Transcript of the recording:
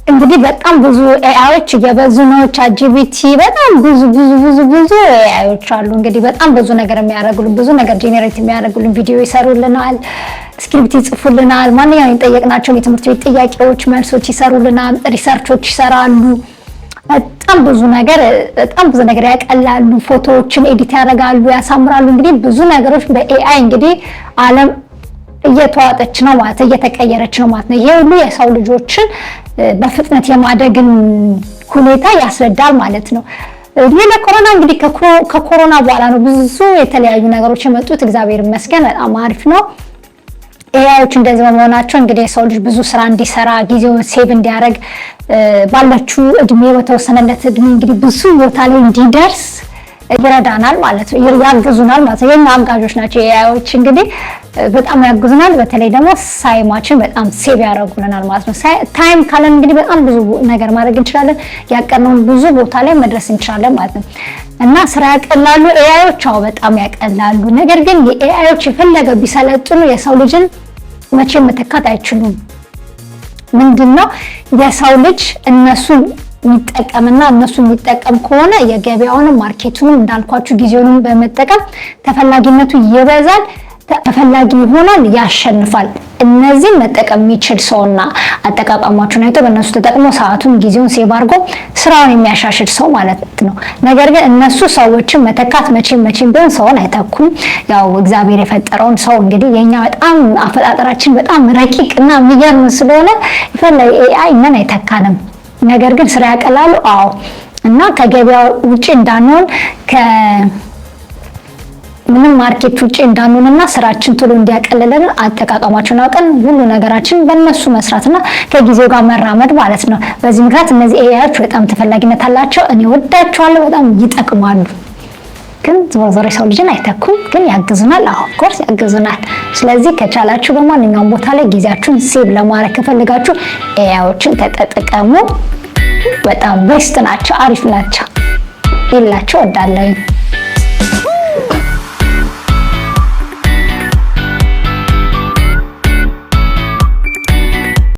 እንግዲህ በጣም ብዙ ኤአይዎች እየበዙ ነው። ቻትጂፒቲ በጣም ብዙ ኤአይዎች አሉ። እንግዲህ በጣም ብዙ ነገር የሚያደርጉልን ብዙ ነገር ጄኔሬት የሚያደርጉልን ቪዲዮ ይሰሩልናል፣ ስክሪፕት ይጽፉልናል፣ ማንኛውም የጠየቅናቸው የትምህርት ቤት ጥያቄዎች መልሶች ይሰሩልናል፣ ሪሰርቾች ይሰራሉ። በጣም ብዙ ነገር ያቀላሉ፣ ፎቶዎችን ኤዲት ያደርጋሉ፣ ያሳምራሉ። እንግዲህ ብዙ ነገሮች በኤአይ እንግዲህ ዓለም እየተዋጠች ነው ማለት እየተቀየረች ነው ማለት ነው። ይሄ ሁሉ የሰው ልጆችን በፍጥነት የማደግን ሁኔታ ያስረዳል ማለት ነው። ለኮሮና እንግዲህ ከኮሮና በኋላ ነው ብዙ የተለያዩ ነገሮች የመጡት። እግዚአብሔር ይመስገን በጣም አሪፍ ነው። ኤአይዎች እንደዚህ በመሆናቸው እንግዲህ የሰው ልጅ ብዙ ስራ እንዲሰራ ጊዜውን ሴቭ እንዲያደርግ ባላችሁ እድሜ በተወሰነለት እድሜ እንግዲህ ብዙ ቦታ ላይ እንዲደርስ ይረዳናል ማለት ነው። ያግዙናል ማለት ነው። የኛ አጋዦች ናቸው ኤአይዎች እንግዲህ በጣም ያግዙናል። በተለይ ደግሞ ታይማችን በጣም ሴቭ ያደርጉልናል ማለት ነው። ታይም ካለን እንግዲህ በጣም ብዙ ነገር ማድረግ እንችላለን። ያቀርነውን ብዙ ቦታ ላይ መድረስ እንችላለን ማለት ነው። እና ስራ ያቀላሉ ኤአይዎች፣ በጣም ያቀላሉ። ነገር ግን የኤአይዎች የፈለገ ቢሰለጥኑ የሰው ልጅን መቼም መተካት አይችሉም። ምንድነው የሰው ልጅ እነሱን የሚጠቀምና እነሱ የሚጠቀም ከሆነ የገበያውንም ማርኬቱንም እንዳልኳችሁ ጊዜውንም በመጠቀም ተፈላጊነቱ ይበዛል፣ ተፈላጊ ይሆናል፣ ያሸንፋል። እነዚህ መጠቀም የሚችል ሰውና አጠቃቀማቸውን አይቶ በእነሱ ተጠቅሞ ሰዓቱን ጊዜውን ሴቭ አድርጎ ስራውን የሚያሻሽል ሰው ማለት ነው። ነገር ግን እነሱ ሰዎችን መተካት መቼም ቢሆን ሰውን አይተኩም። ያው እግዚአብሔር የፈጠረውን ሰው እንግዲህ የኛ በጣም አፈጣጠራችን በጣም ረቂቅና የሚገርም ስለሆነ ይፈለግ ኤአይ እኛን አይተካንም። ነገር ግን ስራ ያቀላሉ። እና ከገበያ ውጪ እንዳንሆን ምንም ማርኬት ውጪ እንዳንሆንና ስራችን ቶሎ እንዲያቀልልን አጠቃቀማቸውን አውቀን ሁሉ ነገራችን በእነሱ መስራትና ከጊዜው ጋር መራመድ ማለት ነው። በዚህ ምክንያት እነዚህ ኤአይዎች በጣም ተፈላጊነት አላቸው። እኔ ወዳቸዋለሁ፣ በጣም ይጠቅማሉ። ግን ዞሮ ሰው ልጅን አይተኩም፣ ግን ያግዙናል። ኮርስ ያግዙናል። ስለዚህ ከቻላችሁ በማንኛውም ቦታ ላይ ጊዜያችሁን ሴቭ ለማድረግ ከፈለጋችሁ ኤአይዎችን ተጠቀሙ። በጣም ቤስት ናቸው፣ አሪፍ ናቸው። ይላችሁ ወዳለኝ